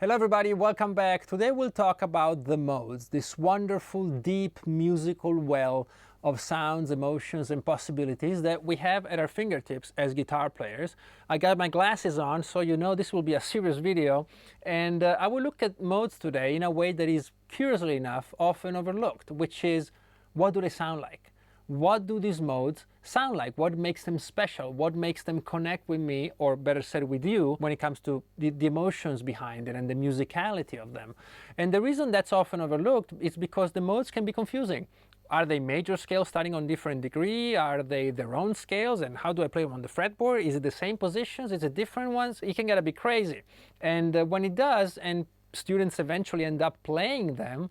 Hello everybody, welcome back. Today we'll talk about the modes, this wonderful, deep musical well of sounds, emotions and possibilities that we have at our fingertips as guitar players. I got my glasses on, so you know this will be a serious video, and I will look at modes today in a way that is, curiously enough, often overlooked, which is, what do they sound like? What do these modes sound like? What makes them special? What makes them connect with me, or better said, with you, when it comes to the emotions behind it and the musicality of them? And the reason that's often overlooked is because the modes can be confusing. Are they major scales starting on different degree? Are they their own scales? And how do I play them on the fretboard? Is it the same positions? Is it different ones? It can get a bit crazy. And when it does, and students eventually end up playing them,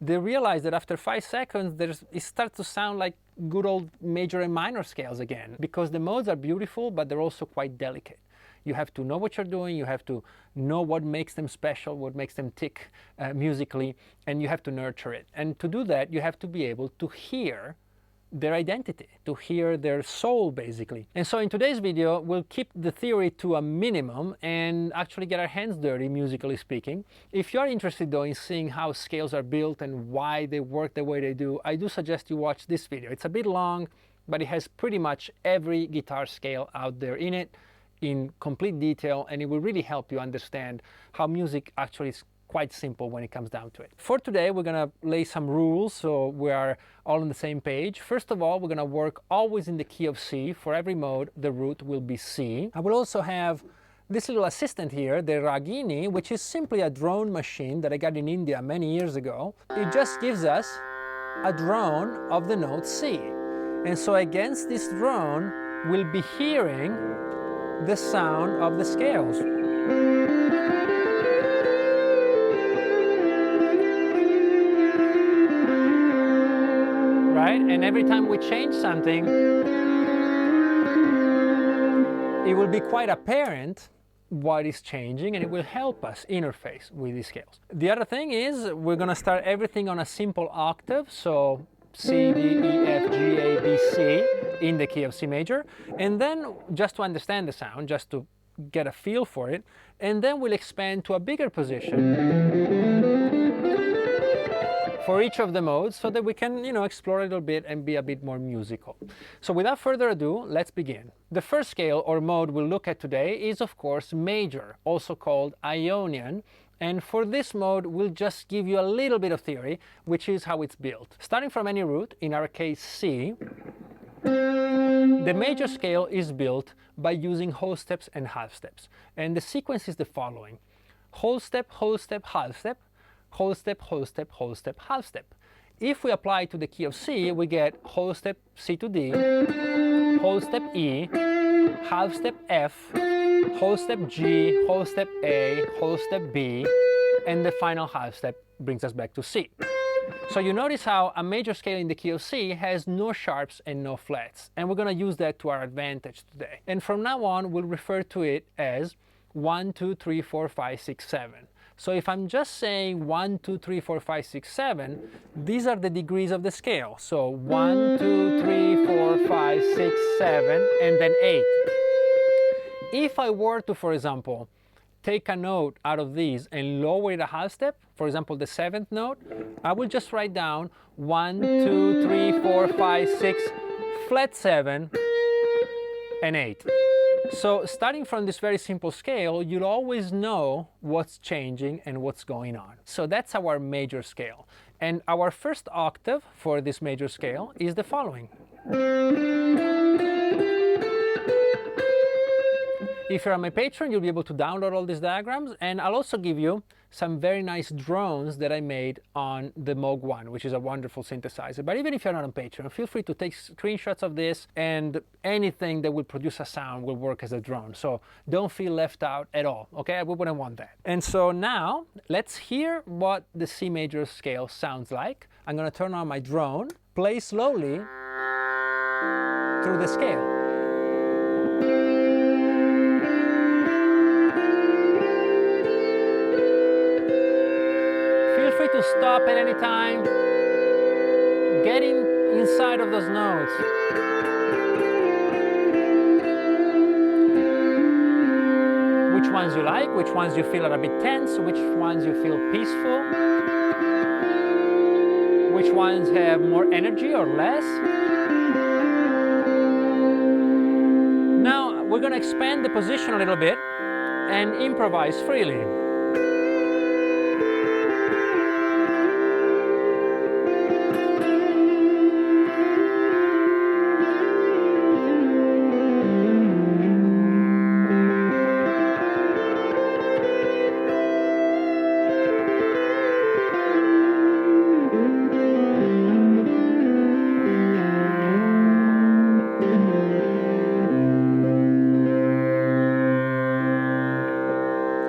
they realize that after 5 seconds, it starts to sound like good old major and minor scales again, because the modes are beautiful, but they're also quite delicate. You have to know what you're doing, you have to know what makes them special, what makes them tick musically, and you have to nurture it. And to do that, you have to be able to hear their identity, to hear their soul, basically. And so in today's video, we'll keep the theory to a minimum and actually get our hands dirty, musically speaking. If you're interested, though, in seeing how scales are built and why they work the way they do, I do suggest you watch this video. It's a bit long, but it has pretty much every guitar scale out there in it, in complete detail, and it will really help you understand how music actually is quite simple when it comes down to it. For today, we're gonna lay some rules so we are all on the same page. First of all, we're gonna work always in the key of C. For every mode, the root will be C. I will also have this little assistant here, the Ragini, which is simply a drone machine that I got in India many years ago. It just gives us a drone of the note C. And so against this drone, we'll be hearing the sound of the scales. Right? And every time we change something, it will be quite apparent what is changing, and it will help us interface with these scales. The other thing is, we're going to start everything on a simple octave, so C, D, E, F, G, A, B, C in the key of C major, and then just to understand the sound, just to get a feel for it, and then we'll expand to a bigger position for each of the modes so that we can, explore a little bit and be a bit more musical. So without further ado, let's begin. The first scale or mode we'll look at today is, of course, major, also called Ionian. And for this mode, we'll just give you a little bit of theory, which is how it's built. Starting from any root, in our case C, the major scale is built by using whole steps and half steps. And the sequence is the following: whole step, half step, whole step, whole step, whole step, half step. If we apply to the key of C, we get whole step C to D, whole step E, half step F, whole step G, whole step A, whole step B, and the final half step brings us back to C. So you notice how a major scale in the key of C has no sharps and no flats, and we're going to use that to our advantage today. And from now on, we'll refer to it as 1, 2, 3, 4, 5, 6, 7. So if I'm just saying 1, 2, 3, 4, 5, 6, 7, these are the degrees of the scale. So 1, 2, 3, 4, 5, 6, 7, and then 8. If I were to, for example, take a note out of these and lower it a half step, for example, the 7th note, I will just write down 1, 2, 3, 4, 5, 6, flat 7, and 8. So starting from this very simple scale, you'll always know what's changing and what's going on. So that's our major scale. And our first octave for this major scale is the following. If you're on my Patreon, you'll be able to download all these diagrams, and I'll also give you some very nice drones that I made on the Moog 1, which is a wonderful synthesizer. But even if you're not on Patreon, feel free to take screenshots of this, and anything that will produce a sound will work as a drone. So don't feel left out at all, okay? We wouldn't want that. And so now, let's hear what the C major scale sounds like. I'm gonna turn on my drone, play slowly through the scale. Feel free to stop at any time, getting inside of those notes. Which ones you like, which ones you feel are a bit tense, which ones you feel peaceful, which ones have more energy or less. Now we're going to expand the position a little bit and improvise freely.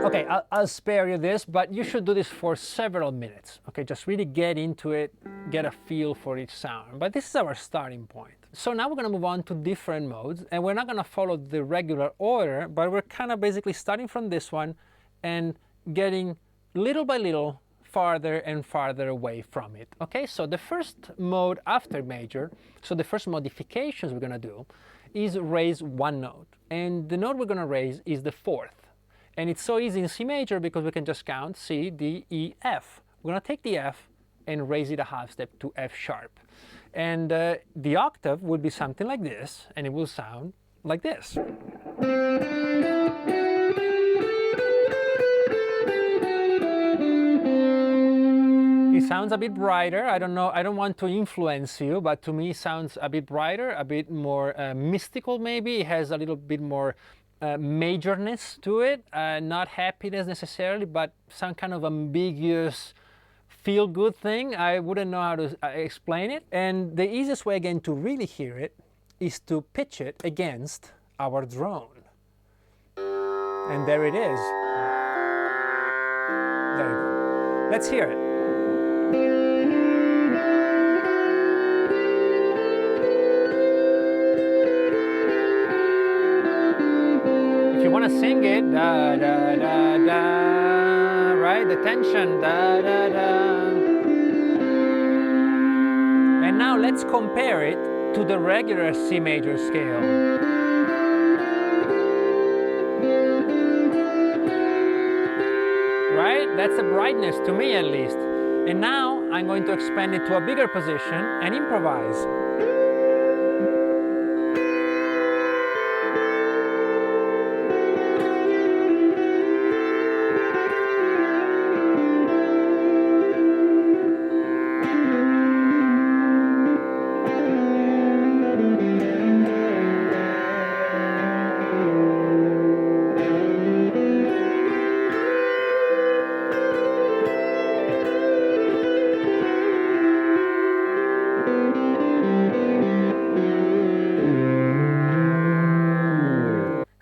Okay, I'll spare you this, but you should do this for several minutes. Okay, just really get into it, get a feel for each sound. But this is our starting point. So now we're going to move on to different modes, and we're not going to follow the regular order, but we're kind of basically starting from this one and getting little by little farther and farther away from it. Okay, so the first mode after major, so the first modifications we're going to do is raise one note. And the note we're going to raise is the fourth. And it's so easy in C major because we can just count C, D, E, F. We're going to take the F and raise it a half step to F sharp. And the octave would be something like this, and it will sound like this. It sounds a bit brighter. I don't know, I don't want to influence you, but to me it sounds a bit brighter, a bit more mystical maybe. It has a little bit more majorness to it, not happiness necessarily, but some kind of ambiguous feel-good thing. I wouldn't know how to explain it. And the easiest way again to really hear it is to pitch it against our drone. And there it is. There you go. Let's hear it. If you want to sing it, da da da da, right? The tension, da da da. And now let's compare it to the regular C major scale. Right? That's a brightness to me at least. And now I'm going to expand it to a bigger position and improvise.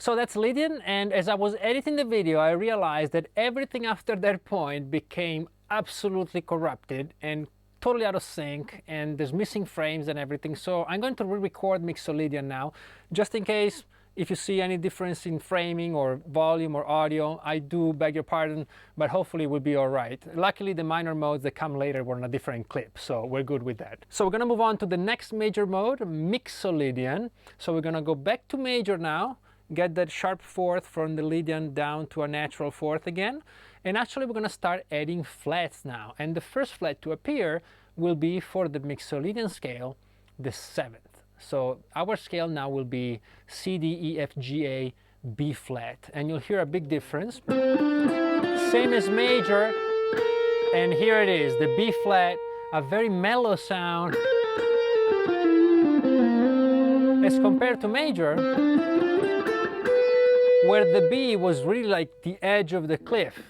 So that's Lydian, and as I was editing the video, I realized that everything after that point became absolutely corrupted and totally out of sync, and there's missing frames and everything. So I'm going to re-record Mixolydian now, just in case if you see any difference in framing or volume or audio. I do beg your pardon, but hopefully it will be all right. Luckily, the minor modes that come later were in a different clip, so we're good with that. So we're going to move on to the next major mode, Mixolydian. So we're going to go back to major now, get that sharp fourth from the Lydian down to a natural fourth again. And actually we're going to start adding flats now. And the first flat to appear will be, for the Mixolydian scale, the seventh. So our scale now will be C, D, E, F, G, A, B flat. And you'll hear a big difference. Same as major. And here it is, the B flat, a very mellow sound. As compared to major, where the B was really like the edge of the cliff,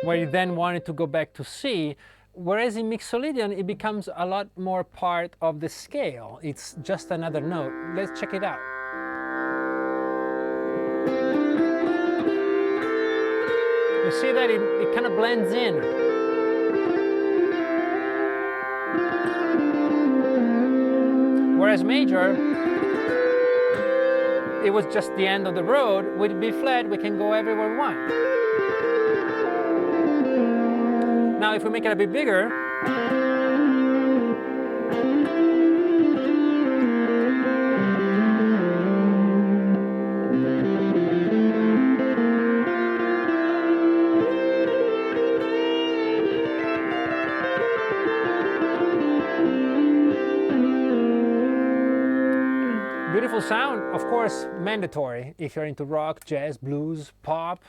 where you then wanted to go back to C, whereas in Mixolydian it becomes a lot more part of the scale. It's just another note. Let's check it out. You see that it kind of blends in. Whereas major, it was just the end of the road. With B flat, we can go everywhere we want. Now, if we make it a bit bigger, sound, of course, mandatory if you're into rock, jazz, blues, pop.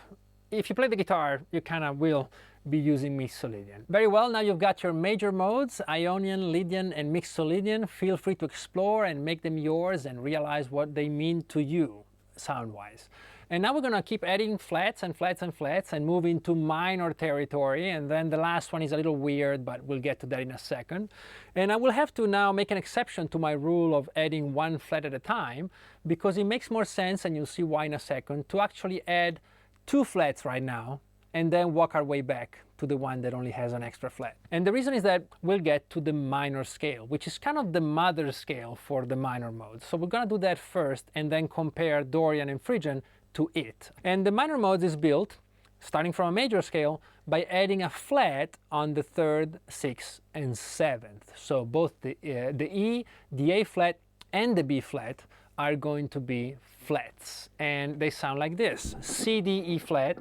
If you play the guitar, you kind of will be using Mixolydian. Very well, now you've got your major modes, Ionian, Lydian, and Mixolydian. Feel free to explore and make them yours and realize what they mean to you, sound-wise. And now we're going to keep adding flats and flats and flats and move into minor territory. And then the last one is a little weird, but we'll get to that in a second. And I will have to now make an exception to my rule of adding one flat at a time, because it makes more sense, and you'll see why in a second, to actually add two flats right now and then walk our way back to the one that only has an extra flat. And the reason is that we'll get to the minor scale, which is kind of the mother scale for the minor modes. So we're going to do that first and then compare Dorian and Phrygian to it. And the minor modes is built, starting from a major scale, by adding a flat on the 3rd, 6th, and 7th. So both the E, the A flat, and the B flat are going to be flats. And they sound like this. C, D, E flat.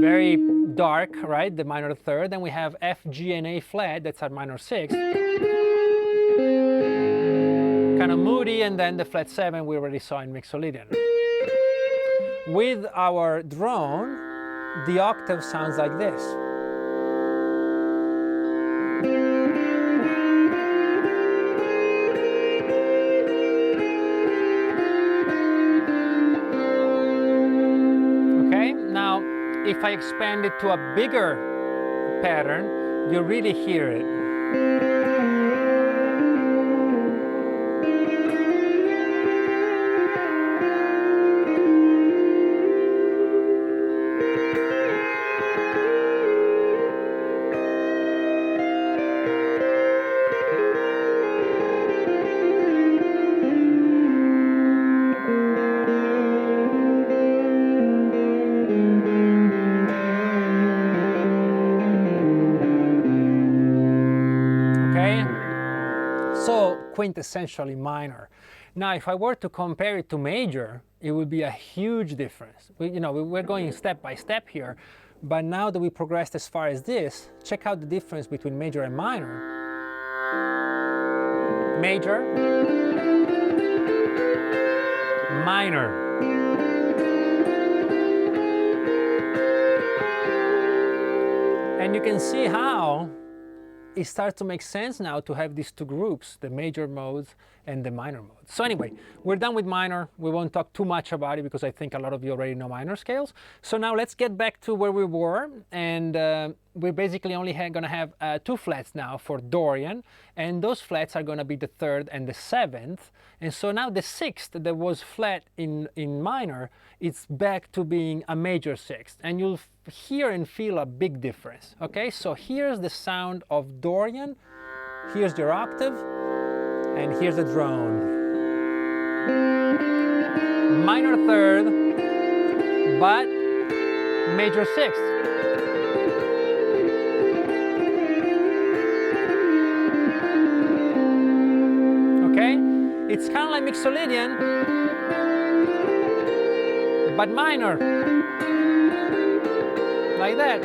Very dark, right? The minor 3rd. Then we have F, G, and A flat. That's our minor 6th. Kind of moody, and then the flat 7 we already saw in Mixolydian. With our drone, the octave sounds like this. Okay, now if I expand it to a bigger pattern, you really hear it. Quintessentially minor. Now, if I were to compare it to major, it would be a huge difference. We're going step by step here, but now that we progressed as far as this, check out the difference between major and minor. Major, minor. And you can see how it starts to make sense now to have these two groups, the major modes and the minor modes. So anyway, we're done with minor. We won't talk too much about it because I think a lot of you already know minor scales. So now let's get back to where we were, and we're basically only going to have two flats now for Dorian, and those flats are going to be the 3rd and the 7th. And so now the 6th that was flat in minor, it's back to being a major 6th, and you'll hear and feel a big difference. Okay, so here's the sound of Dorian, here's your octave, and here's the drone. Minor 3rd, but major 6th. Okay, it's kind of like Mixolydian, but minor. Like that.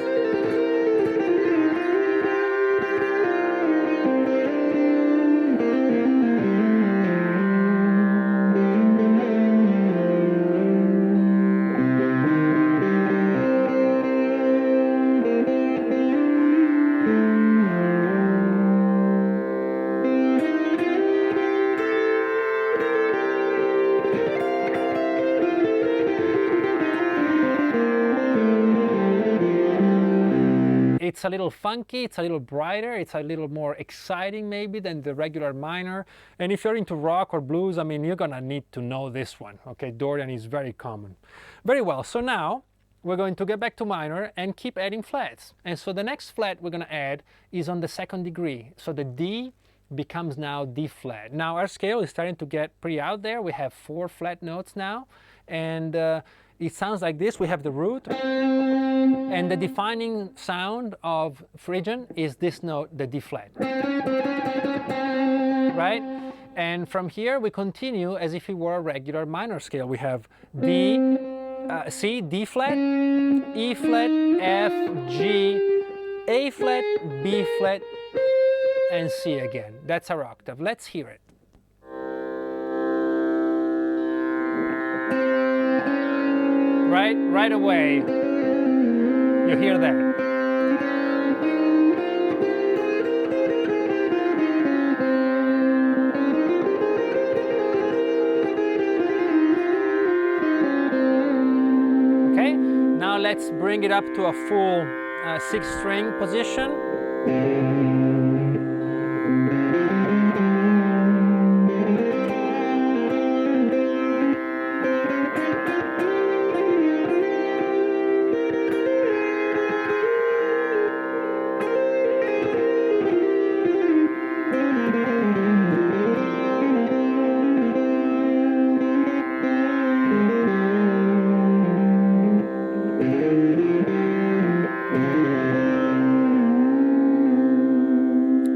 It's a little funky, it's a little brighter, it's a little more exciting maybe than the regular minor. And if you're into rock or blues, I mean, you're gonna need to know this one. Okay, Dorian is very common. Very well, so now we're going to get back to minor and keep adding flats. And so the next flat we're gonna add is on the 2nd degree. So the D becomes now D flat. Now our scale is starting to get pretty out there. We have 4 flat notes now, and it sounds like this. We have the root, and the defining sound of Phrygian is this note, the D flat. Right? And from here we continue as if it were a regular minor scale. We have D, C, D flat, E flat, F, G, A flat, B flat, and C again. That's our octave. Let's hear it. right away, you hear that. Okay, now let's bring it up to a full 6-string position.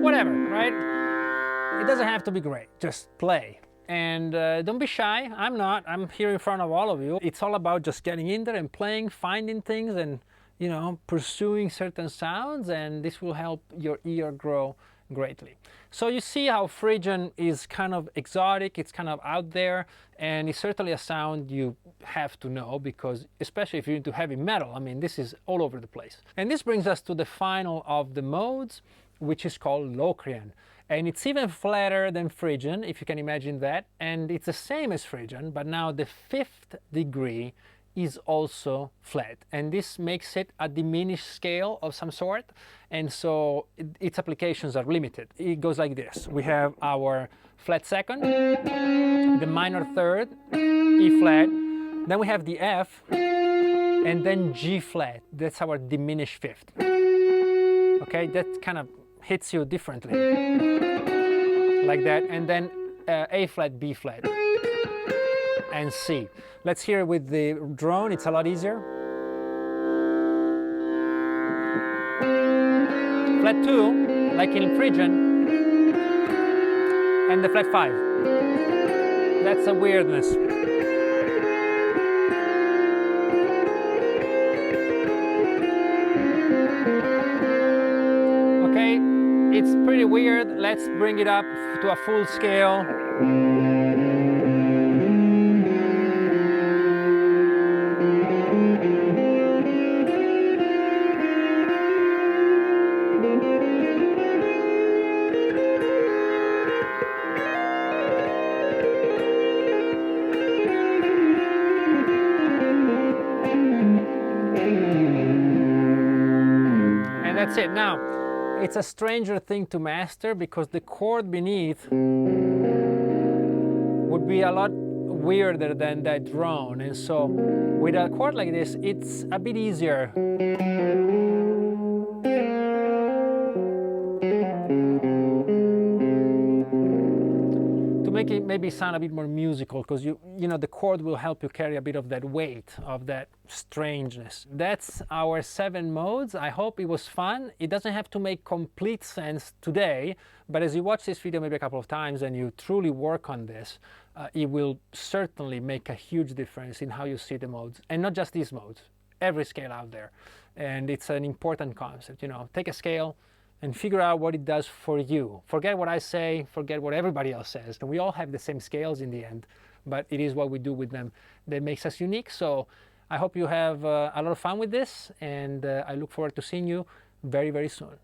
Whatever, right? It doesn't have to be great, just play. And don't be shy. I'm not. I'm here in front of all of you. It's all about just getting in there and playing, finding things, and pursuing certain sounds, and this will help your ear grow greatly. So you see how Phrygian is kind of exotic, it's kind of out there, and it's certainly a sound you have to know, because especially if you're into heavy metal, I mean, this is all over the place. And this brings us to the final of the modes, which is called Locrian. And it's even flatter than Phrygian, if you can imagine that, and it's the same as Phrygian, but now the 5th degree is also flat, and this makes it a diminished scale of some sort, and so its applications are limited. It goes like this: we have our flat second, the minor third, E flat, then we have the F, and then G flat. That's our diminished 5th. Okay, that kind of hits you differently, like that, and then A flat, B flat, and C. Let's hear it with the drone, it's a lot easier. Flat 2, like in Phrygian, and the flat 5. That's a weirdness. Okay, it's pretty weird. Let's bring it up to a full scale. That's it. Now, it's a stranger thing to master, because the chord beneath would be a lot weirder than that drone, and so with a chord like this, it's a bit easier. Make it maybe sound a bit more musical, because you know the chord will help you carry a bit of that weight, of that strangeness. That's our 7 modes. I hope it was fun. It doesn't have to make complete sense today, but as you watch this video maybe a couple of times and you truly work on this, it will certainly make a huge difference in how you see the modes, and not just these modes, every scale out there. And it's an important concept. Take a scale and figure out what it does for you. Forget what I say, forget what everybody else says. We all have the same scales in the end, but it is what we do with them that makes us unique. So I hope you have a lot of fun with this, and I look forward to seeing you very, very soon.